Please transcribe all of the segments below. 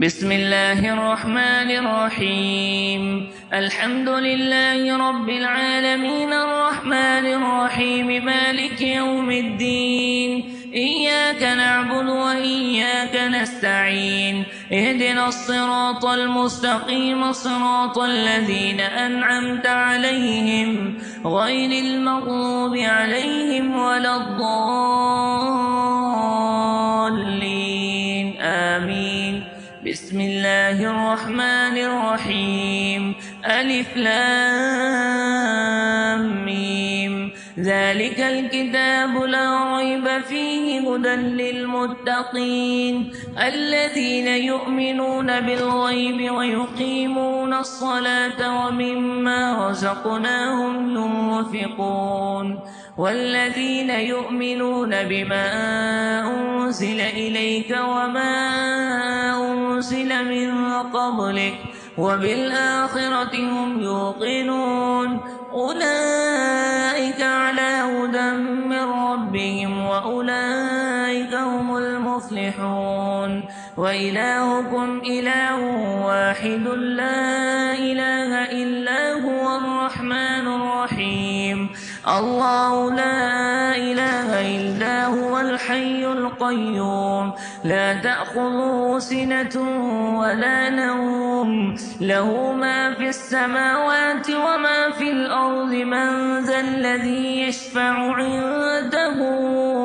بسم الله الرحمن الرحيم. الحمد لله رب العالمين الرحمن الرحيم مالك يوم الدين. إياك نعبد وإياك نستعين. اهدنا الصراط المستقيم صراط الذين أنعمت عليهم غير المغضوب عليهم ولا الضالين آمين. بسم الله الرحمن الرحيم. ألف لام ميم. ذلك الكتاب لا ريب فيه هدى للمتقين الذين يؤمنون بالغيب ويقيمون الصلاة ومما رزقناهم ينفقون والذين يؤمنون بما أنزل إليك وما أنزل من قبلك وبالآخرة هم يوقنون أولئك على هدى من ربهم وأولئك هم المفلحون. وإلهكم إله واحد لا إله إلا هو الرحمن الرحيم. الله لا إله إلا هو الحي القيوم لا تأخذه سنة ولا نوم له ما في السماوات وما في الأرض من ذا الذي يشفع عنده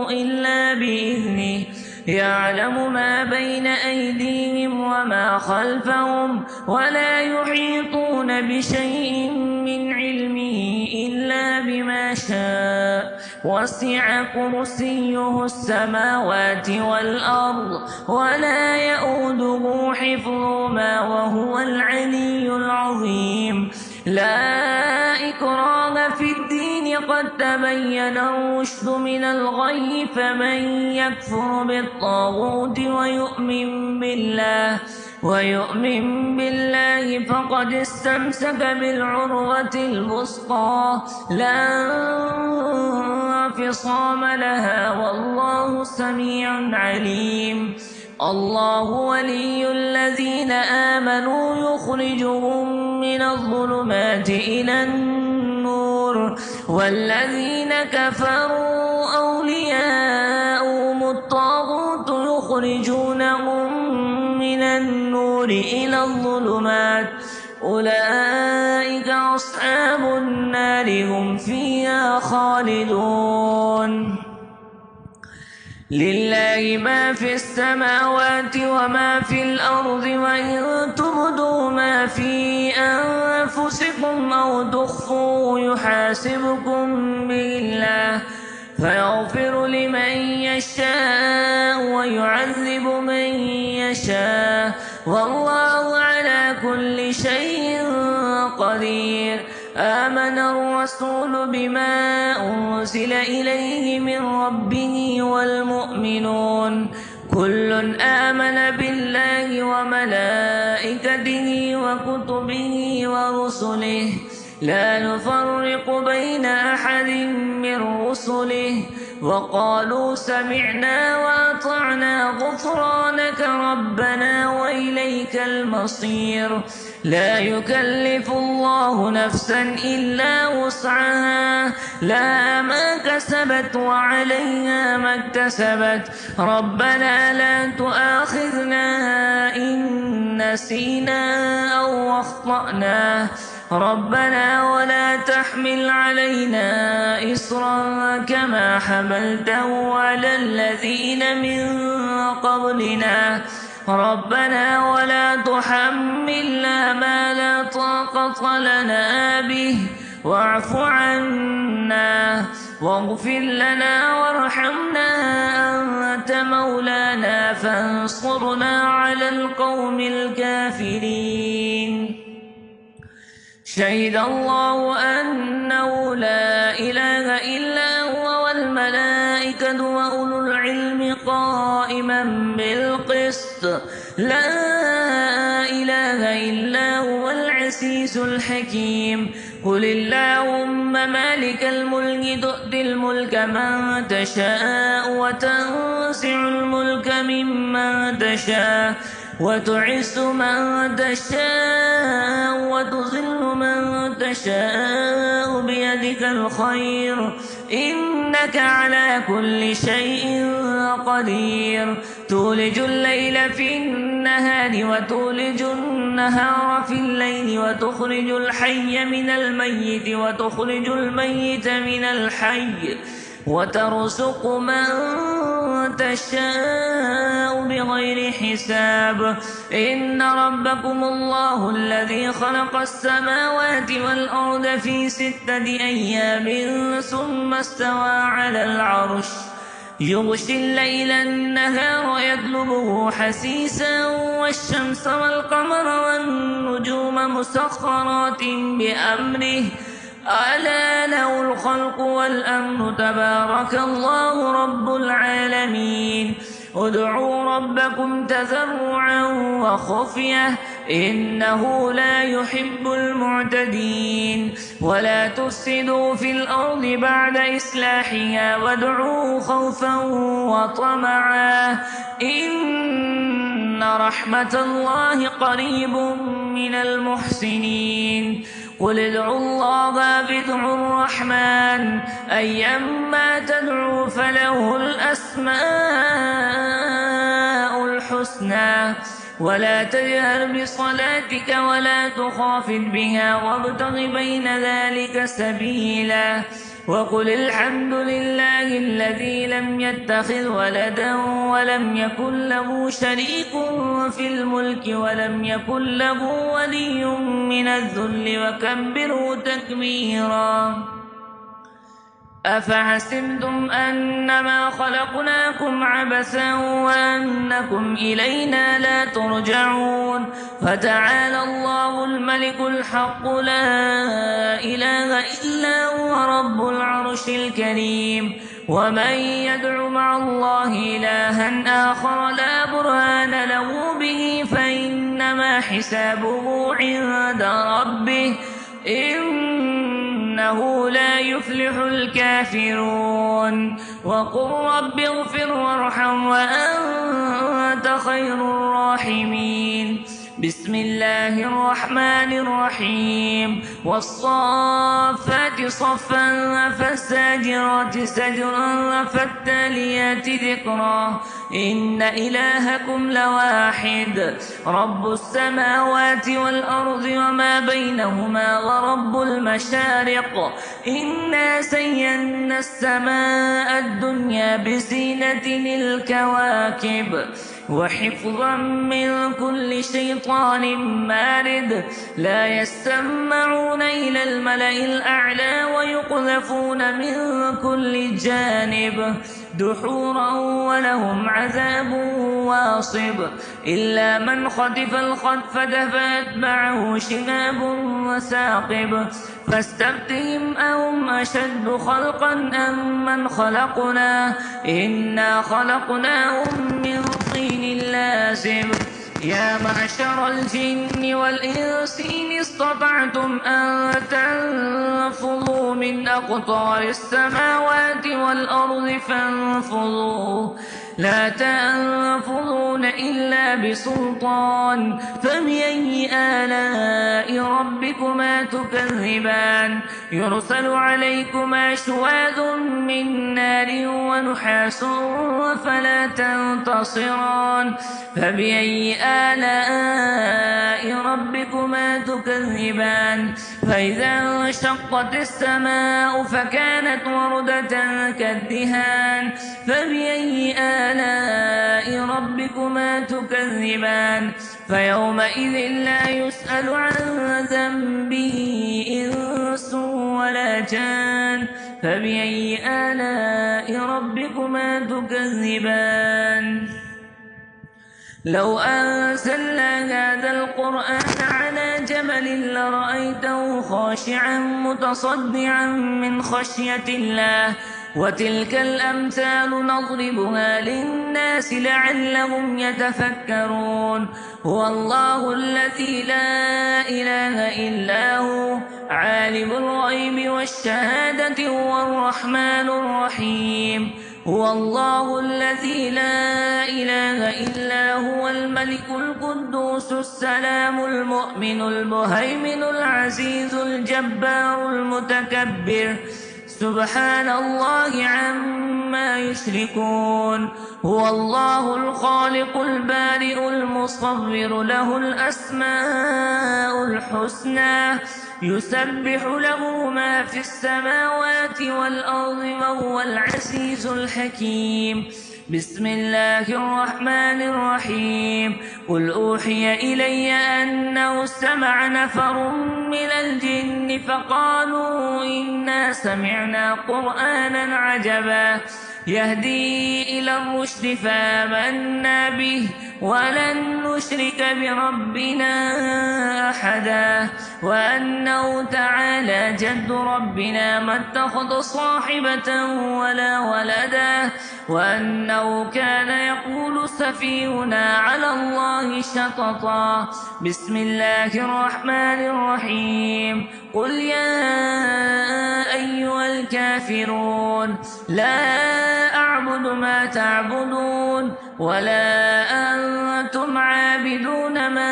إلا بإذنه يعلم ما بين أيديهم وما خلفهم ولا يحيطون بشيء من علمه إلا بما شاء وسع كرسيه السماوات والأرض ولا يؤوده حفظهما وهو العلي العظيم. لا إكراه في الدين قد تبين الرشد من الغي فمن يكفر بالطاغوت ويؤمن بالله فقد استمسك بالعروة الوثقى لا انفصام لها والله سميع عليم. الله ولي الذين آمنوا يخرجهم من الظلمات إلى النور والذين كفروا أولياؤهم الطاغوت يخرجونهم من النور إلى الظلمات أولئك أصحاب النار هم فيها خالدون. لله ما في السماوات وما في الأرض وإن تبدوا ما في أنفسكم أو تخفوه يحاسبكم به الله فيغفر لمن يشاء ويعذب من يشاء والله على كل شيء قدير. آمن الرسول بما أنزل إليه من ربه والمؤمنون كل آمن بالله وملائكته وكتبه ورسله لا نفرق بين أحد من رسله وقالوا سمعنا وأطعنا غفرانك ربنا وإليك المصير. لا يكلف الله نفسا إلا وسعها لها ما كسبت وعليها ما اكتسبت ربنا لا تؤاخذنا إن نسينا أو أخطأنا ربنا ولا تحمل علينا إصرا كما حملته على الذين من قبلنا ربنا ولا تحملنا ما لا طاقة لنا به واعف عنا واغفر لنا وارحمنا أنت مولانا فانصرنا على القوم الكافرين. شهد الله أنه لا إله إلا هو والملائكة وأولو العلم قائما بالقسط لا إله إلا هو العزيز الحكيم. قل اللهم مالك الملك تؤتي الملك من تشاء وتنزع الملك ممن تشاء وتعز من تشاء وتذل من تشاء بيدك الخير إنك على كل شيء قدير تولج الليل في النهار وتولج النهار في الليل وتخرج الحي من الميت وتخرج الميت من الحي وترزق من تشاء بغير حساب إن ربكم الله الذي خلق السماوات والأرض في 6 أيام ثم استوى على العرش يغشي الليل النهار يطلبه حثيثا والشمس والقمر والنجوم مسخرات بأمره ألا له الخلق والأمر تبارك الله رب العالمين ادعوا ربكم تضرعا وخفية إنه لا يحب المعتدين ولا تفسدوا في الأرض بعد إصلاحها وادعوه خوفا وطمعا إن رحمة الله قريب من المحسنين قل ادعوا الله ادعوا الرحمن أيما تدعوا فله الأسماء الحسنى ولا تجهر بصلاتك ولا تخافت بها وابتغ بين ذلك سبيلا وقل الحمد لله الذي لم يتخذ ولدا ولم يكن له شريك في الملك ولم يكن له ولي من الذل وكبره تكبيرا أفحسبتم أنما خلقناكم عبثا وأنكم إلينا لا ترجعون فتعالى الله الملك الحق لا إله إلا هو رب العرش الكريم ومن يدع مع الله إلها آخر لا برهان له به فإنما حسابه عند ربه إنه لا يفلح الكافرون وقل رب اغفر وارحم وأنت خير الراحمين بسم الله الرحمن الرحيم والصافات صفا فالزاجرات زجرا فالتاليات ذكرا إن إلهكم لواحد رب السماوات والأرض وما بينهما ورب المشارق إنا زينا السماء الدنيا بزينة الكواكب وحفظا من كل شيطان مارد لا يستمعون إلى الملأ الأعلى ويقذفون من كل جانب دحورا ولهم عذاب واصب إلا من خطف الخطفة فأتبعه شهاب وثاقب فاستفتهم أهم أشد خلقا أم من خلقنا إنا خلقناهم من طين لازب يا معشر الجن والإنس إن استطعتم أن تنفذوا من أقطار السماوات والأرض فانفذوا لا تنفذون إلا بسلطان فبأي آلاء ربكما تكذبان يرسل عليكما شواذ من نار ونحاس فلا تنتصران فبأي آلاء ربكما تكذبان فإذا انشقت السماء فكانت وردة كالدهان فبأي آلاء ربكما تكذبان فيومئذ لا يسأل عن ذنبه إنس ولا جان فبأي آلاء ربكما تكذبان لو أنزلنا هذا القرآن على جبل لرأيته خاشعا متصدعا من خشية الله وتلك الأمثال نضربها للناس لعلهم يتفكرون هو الله الذي لا إله إلا هو عالم الغيب والشهادة هو الرحمن الرحيم هو الله الذي لا إله إلا هو الملك القدوس السلام المؤمن المهيمن العزيز الجبار المتكبر سبحان الله عما يشركون. هو الله الخالق البارئ المصور له الأسماء الحسنى يسبح له ما في السماوات والأرض وهو العزيز الحكيم. بسم الله الرحمن الرحيم. قل أوحي إلي أنه استمع نفر من الجن فقالوا إنا سمعنا قرآنا عجبا يهدي إلى الرشد فآمنا به ولن نشرك بربنا أحدا وأنه تعالى جد ربنا ما اتخذ صاحبة ولا ولدا وأنه كان يقول سفيهنا على الله شططا. بسم الله الرحمن الرحيم. قل يا أيها الكافرون لا أعبد ما تعبدون ولا أنتم عابدون ما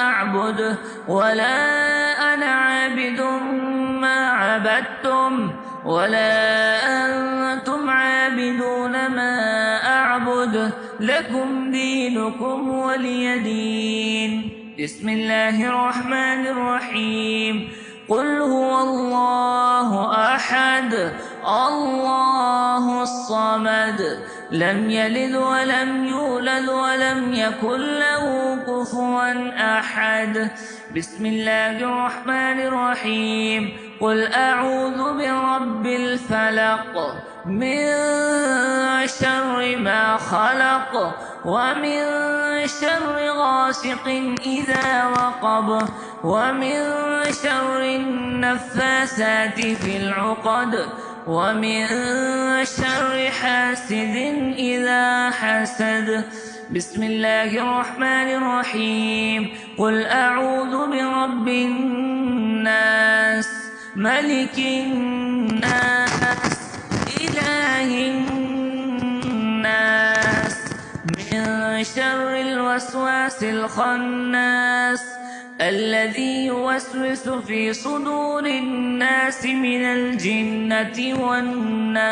أعبد ولا أنا عابد ما عبدتم ولا أنتم عابدون ما أعبد لكم دينكم ولي دين. بسم الله الرحمن الرحيم. قل هو الله أحد الله الصمد لم يلد ولم يولد ولم يكن له كفوا أحد. بسم الله الرحمن الرحيم. قل أعوذ برب الفلق من شر ما خلق ومن شر غاسق إذا وقب ومن شر النفاثات في العقد ومن شر حاسد إذا حسد. بسم الله الرحمن الرحيم. قل أعوذ برب الناس ملك الناس إله الناس من شر الوسواس الخناس الذي يوسوس في صدور الناس من الجنة والناس.